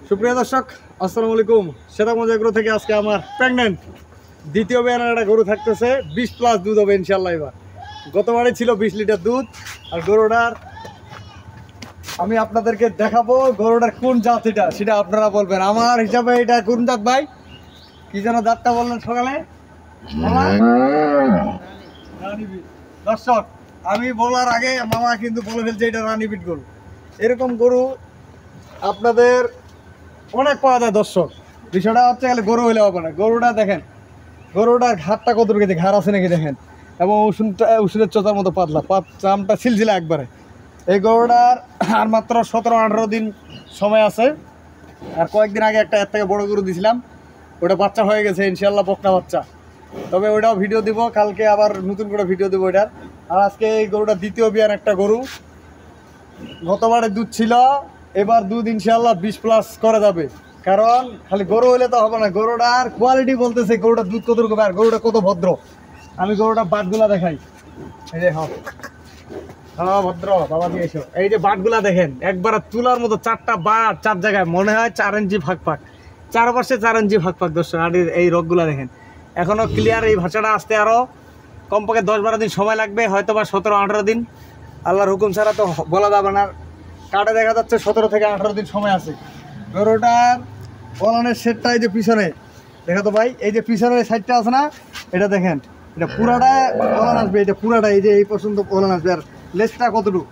সুপ্রিয় দর্শক আসসালামু আলাইকুম। সেতাগঞ্জ এগ্রো থেকে আজকে আমার প্রেগনেন্ট দ্বিতীয় বিয়ানের একটা গরু থাকতেছে, 20+ দুধ হবে ইনশাল্লাহ। এবার গতবারে ছিল 20 লিটার দুধ। আর গরুটার আমি আপনাদেরকে দেখাবো গরুটার কোন জাত, এটা সেটা আপনারা বলবেন। আমার হিসাবে এটা কোন জাত ভাই? কি যেন জাতটা বললেন সকালে? রানীবিট। দর্শক আমি বলার আগে মামা কিন্তু বলে ফেলছে এটা রানীবিট গরু। এরকম গরু আপনাদের অনেক পাওয়া যায় দর্শক। বিষয়টা হচ্ছে গেলে গরু হইলে হবে না। গরুটা দেখেন, গরুটার ঘাটটা কত কেজি ঘাড় আছে নাকি দেখেন, এবং উষুনের চোতার মতো পাতলা, চামটা ছিলছিলা একবারে। এই গরুটার আর মাত্র 17-18 দিন সময় আছে। আর কয়েকদিন আগে একটা এর থেকে বড় গরু দিয়েছিলাম, ওটা বাচ্চা হয়ে গেছে ইনশাল্লাহ, বকনা বাচ্চা। তবে ওইটাও ভিডিও দিব কালকে, আবার নতুন করে ভিডিও দেবো ওইটার। আর আজকে এই গরুটা দ্বিতীয় বিয়ান একটা গরু। গতবারে দুধ ছিল, এবার দুধ ইনশাল্লাহ 20+ করা যাবে। কারণ খালি গরু হইলে তো হবে না, গরুটার কোয়ালিটি বলতেছে গরুটার দুধ কত রকম আর গরুটা কত ভদ্র। আমি গরুটার বাটগুলা দেখাই। এই যে হ্যাঁ ভদ্র বাবা দিয়ে এসো। এই যে বাটগুলা দেখেন, একবার তুলার মতো, 4টা বাট 4 জায়গায়, মনে হয় 4 ইঞ্চি ফাঁক, চারপাশে 4 ইঞ্চি ফাঁক দর্শক। আর এই রোগগুলা দেখেন, এখনো ক্লিয়ার। এই ভাষাটা আসতে আরো কমপক্ষে 10-12 দিন সময় লাগবে, হয়তো বা 17-18 দিন। আল্লাহর হুকুম ছাড়া তো বলা যাবে না। কার্ডে দেখা যাচ্ছে 17 থেকে 18 দিন সময় আছে। গরুটার বলানের সেটটা এই যে পিছনে দেখা তো ভাই, এই যে পিছনের সাইডটা আছে না, এটা দেখেন, এটা পুরাটা বলান আসবে, এটা পুরাটা এই যে এই পর্যন্ত বলান আসবে। আর লেজটা কতটুকু,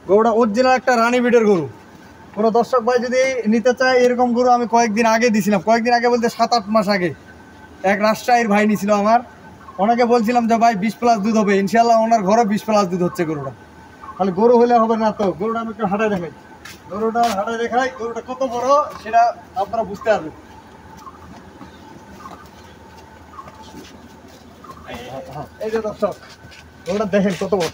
গরুটা অরিজিনাল একটা রানী বিটের গরু। কোনো দর্শক ভাই যদি নিতে চায় এরকম গরু, আমি কয়েকদিন আগে দিছিলাম, কয়েকদিন আগে বলতে 7-8 মাস আগে এক রাজশাহীর ভাই নিছিল আমার। ওনাকে বলছিলাম যে ভাই 20+ দুধ হবে ইনশাল্লাহ। ওনার ঘরে 20+ দুধ হচ্ছে গরুটা। তাহলে গরু হলে হবে না তো। গরুটা আমি একটু হাঁটায় দেখাই, গরুটা হাঁটায় দেখাই, গরুটা কত বড় সেটা আপনারা বুঝতে পারবেন। এই যে দর্শক গরুটা দেখেন কত বড়।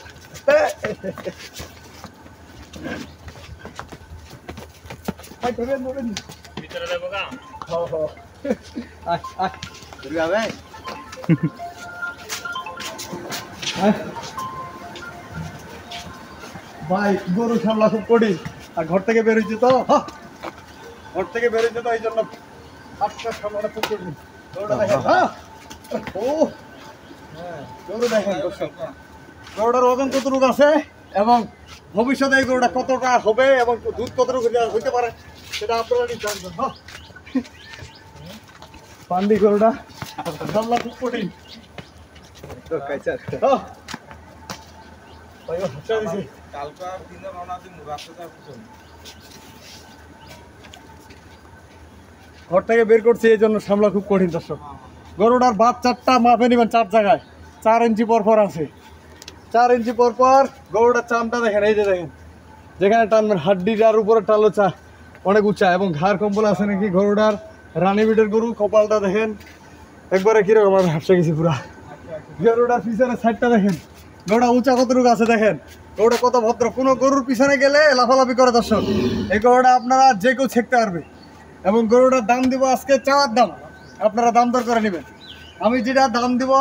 ভাই গরু সামলা খুব কঠিন। আর ঘর থেকে বেরোচ্ছে তো, ঘর থেকে বেরোচ্ছে তো, এই জন্য সামলাটা খুব কঠিন। গরুটা দেখেন, ও হ্যাঁ, গরু দেখেন দর্শক, গরুটার ওজন কতটুকু আছে এবং ভবিষ্যতে এই গরুটা কতটা হবে এবং দুধ কতটুকু হইতে পারে সেটা আপনারা জানবেন। পান্ডি গরুটা সামলা খুব কঠিন। ঘর থেকে বের করছি এই জন্য সামলা খুব কঠিন দর্শক। গরুটার বাদ 4টা মাপে নেবেন, 4 জায়গায় 4 ইঞ্চি পরপর আছে। 4 ইঞ্চি পরপর গরুটার চামটা দেখেন, এই যে দেখেন, যেখানে টানবেন হাড্ডিটার উপরে টানলো অনেক উঁচা, এবং ঘাড় কম্বল আছে নাকি। গরুটার রানী বিটের গরু, কপালটা দেখেন একবারে কিরকম, আমি হাসে গেছি পুরা। গরুটার পিছনে সাইডটা দেখেন, গরুটা উঁচা কতটুকু আছে দেখেন, গরুটা কত ভদ্র। কোনো গরুর পিছনে গেলে লাফালাফি করে দর্শক, এই গরুটা আপনারা যে কেউ ছেঁকতে পারবে। এবং গরুটার দাম দিব আজকে চাওয়ার দাম, আপনারা দাম দর করে নেবেন। আমি যেটা দাম দিব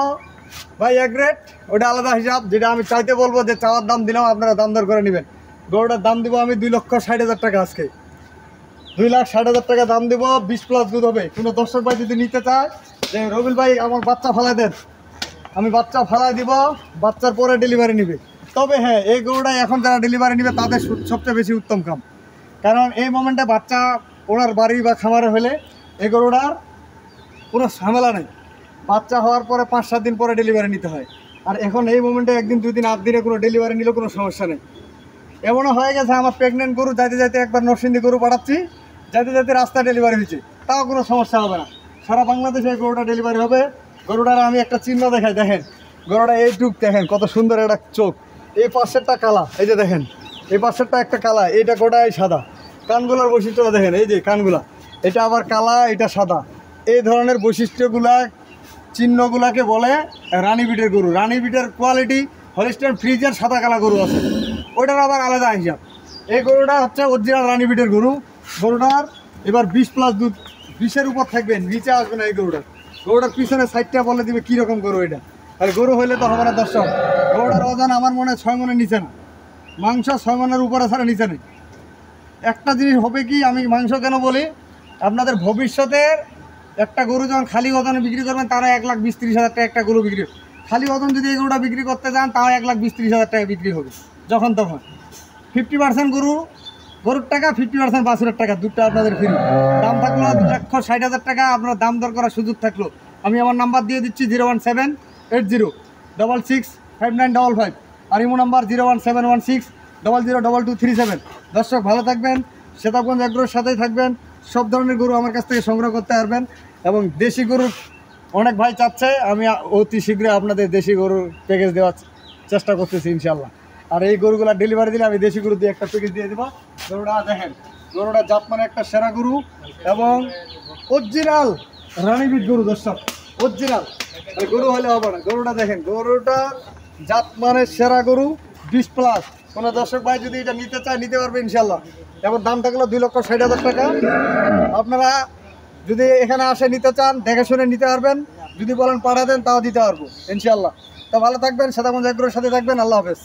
ভাই এক রেট, ওটা আলাদা হিসাব। যেটা আমি চাইতে বলবো যে চাওয়ার দাম দিলাম, আপনারা দাম দর করে নেবেন। গরুটার দাম দিব আমি 2,60,000 টাকা, আজকে 2,60,000 টাকা দাম দিব। 20+ দুধ হবে। কোনো দর্শক ভাই যদি নিতে চায় যে রবিল ভাই আমার বাচ্চা ফালাই দেন, আমি বাচ্চা ফালাই দিব, বাচ্চার পরে ডেলিভারি নিবে। তবে হ্যাঁ, এই গরুটাই এখন যারা ডেলিভারি নিবে তাদের সবচেয়ে বেশি উত্তম কাম। কারণ এই মোমেন্টে বাচ্চা ওনার বাড়ি বা খামারে হলে এই গরুটার কোনো ঝামেলা নেই। বাচ্চা হওয়ার পরে 5-7 দিন পরে ডেলিভারি নিতে হয়। আর এখন এই মোমেন্টে 1 দিন 2 দিন 8 দিনে কোনো ডেলিভারি নিলেও কোনো সমস্যা নেই। এমনও হয়ে গেছে আমার প্রেগনেন্ট গরু যাইতে যাইতে একবার নরসিংদী গরু পাঠাচ্ছি, যাইতে যাইতে রাস্তায় ডেলিভারি হয়েছে, তাও কোনো সমস্যা হবে না। সারা বাংলাদেশে এই গরুটা ডেলিভারি হবে। গরুটার আমি একটা চিহ্ন দেখাই, দেখেন গরুটা এইটুক দেখেন, কত সুন্দর একটা চোখ। এই পাশেরটা কালা, এই যে দেখেন এই পাশেরটা একটা কালা, এইটা গোটাই সাদা। কানগুলার বৈশিষ্ট্যটা দেখেন, এই যে কানগুলা, এটা আবার কালা, এটা সাদা। এই ধরনের বৈশিষ্ট্যগুলা, চিহ্নগুলাকে বলে রানী বিটের গরু। রানী বিটের কোয়ালিটি হলিস্টাইন ফ্রিজিয়ান সাদা কালা গরু আছে, ওইটার আবার আলাদা হিসাব। এই গরুটা হচ্ছে অরিজিনাল রানী বিটের গরু। গরুটার এবার 20+ দুধ, 20-এর উপর থাকবেন, নিচে আসবে না। এই গরুটার পিছনে সাইডটা বলে দিবে কীরকম গরু এটা। আর গরু হইলে তো হবে না দর্শক। গরুটার ওজন আমার মনে হয় 6 মনের নিচে না, মাংস 6 মনের উপরে ছাড়া নিচে নেই। একটা জিনিস হবে কি, আমি মাংস কেন বলি, আপনাদের ভবিষ্যতের একটা গরু যখন খালি ওজনে বিক্রি করবেন তারা 1,20,30,000 টাকা একটা গরু বিক্রি হবে। খালি ওজন যদি এই গরুটা বিক্রি করতে যান তাও 1,20,30,000 টাকা বিক্রি হবে যখন তখন। 50% গরুর টাকা, 50% বাছুরের টাকা, দুটো আপনাদের ফ্রি। দাম থাকলো 2,60,000 টাকা, আপনার দাম দর করার সুযোগ থাকলো। আমি আমার নাম্বার দিয়ে দিচ্ছি 01780665955, আর ইমো নাম্বার 01716002237। দর্শক ভালো থাকবেন, শ্বেতাবগঞ্জ এগ্রোর সাথেই থাকবেন। সব ধরনের গরু আমার কাছ থেকে সংগ্রহ করতে পারবেন। এবং দেশি গরুর অনেক ভাই চাচ্ছে, আমি অতি শীঘ্রই আপনাদের দেশি গরুর প্যাকেজ দেওয়ার চেষ্টা করতেছি ইনশাল্লাহ। আর এই গরুগুলা ডেলিভারি দিলে আমি দেশি গরু দিয়ে একটা প্যাকেজ দিয়ে দেবো। গরুটা দেখেন, গরুটা জাত মানে একটা সেরা গরু এবং অরিজিনাল রানীবিট গরু। দর্শক অরিজিনাল গরু হলে হবে না। গরুটা দেখেন, গরুটা জাত মানে সেরা গরু 20+। কোনো দর্শক ভাই যদি এটা নিতে চায় নিতে পারবে ইনশাল্লাহ। এবং দাম থাকলো 2,60,000 টাকা। আপনারা যদি এখানে আসে নিতে চান দেখে শুনে নিতে পারবেন, যদি বলেন পাঠা দেন তাও দিতে পারবো ইনশাল্লাহ। তো ভালো থাকবেন, শ্বেতাবগঞ্জ এগ্রোর সাথে থাকবেন। আল্লাহ হাফেজ।